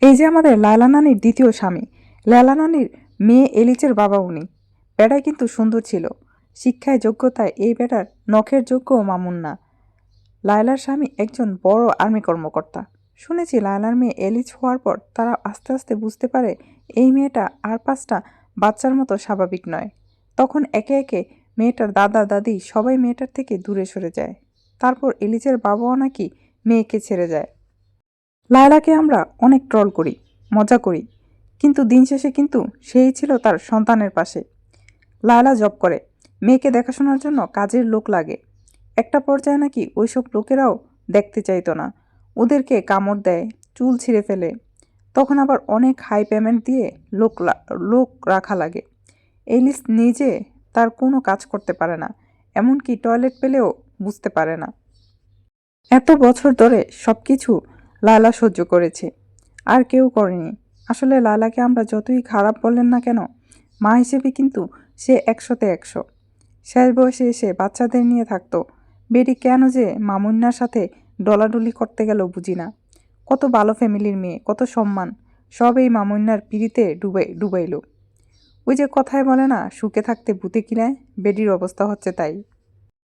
এই যে আমাদের লায়লা নানির দ্বিতীয় স্বামী, লায়লা নানির মেয়ে এলিচের বাবা উনি। বেটাই কিন্তু সুন্দর ছিল, শিক্ষায় যোগ্যতায় এই বেটার নখের যোগ্যও মামুন না। লায়লার স্বামী একজন বড় আর্মি কর্মকর্তা। শুনেছি লায়লার মেয়ে এলিচ হওয়ার পর তারা আস্তে আস্তে বুঝতে পারে এই মেয়েটা আর 5টা বাচ্চার মতো স্বাভাবিক নয়। তখন একে একে মেয়েটার দাদা দাদি সবাই মেয়েটার থেকে দূরে সরে যায়। তারপর এলিচের বাবাও নাকি মেয়েকে ছেড়ে যায়। লায়লাকে আমরা অনেক ট্রল করি, মজা করি, কিন্তু দিন শেষে কিন্তু সেই ছিল তার সন্তানের পাশে। লায়লা জব করে, মেয়েকে দেখাশোনার জন্য কাজের লোক লাগে। একটা পর্যায়ে নাকি ওইসব লোকেরাও দেখতে চাইতো না, ওদেরকে কামড় দেয়, চুল ছিঁড়ে ফেলে। তখন আবার অনেক হাই পেমেন্ট দিয়ে লোক রাখা লাগে। এলিস নিজে তার কোনো কাজ করতে পারে না, এমনকি টয়লেট পেলেও বুঝতে পারে না। এত বছর ধরে সব কিছু লায়লা সহ্য করেছে, আর কেউ করেনি। আসলে লায়লাকে আমরা যতই খারাপ বললেন না কেন, মা হিসেবে কিন্তু সে 100তে 100। শেষ বয়সে এসে বাচ্চাদের নিয়ে থাকতো। বেটি কেন যে মামুন্নার সাথে ডলাডলি করতে গেল বুঝি না। কত ভালো ফ্যামিলির মেয়ে, কত সম্মান, সব এই মামুন্নার পিড়িতে ডুবাইল। ওই যে কথায় বলে না, সুখে থাকতে ভূতে কিনায়, বেটির অবস্থা হচ্ছে তাই।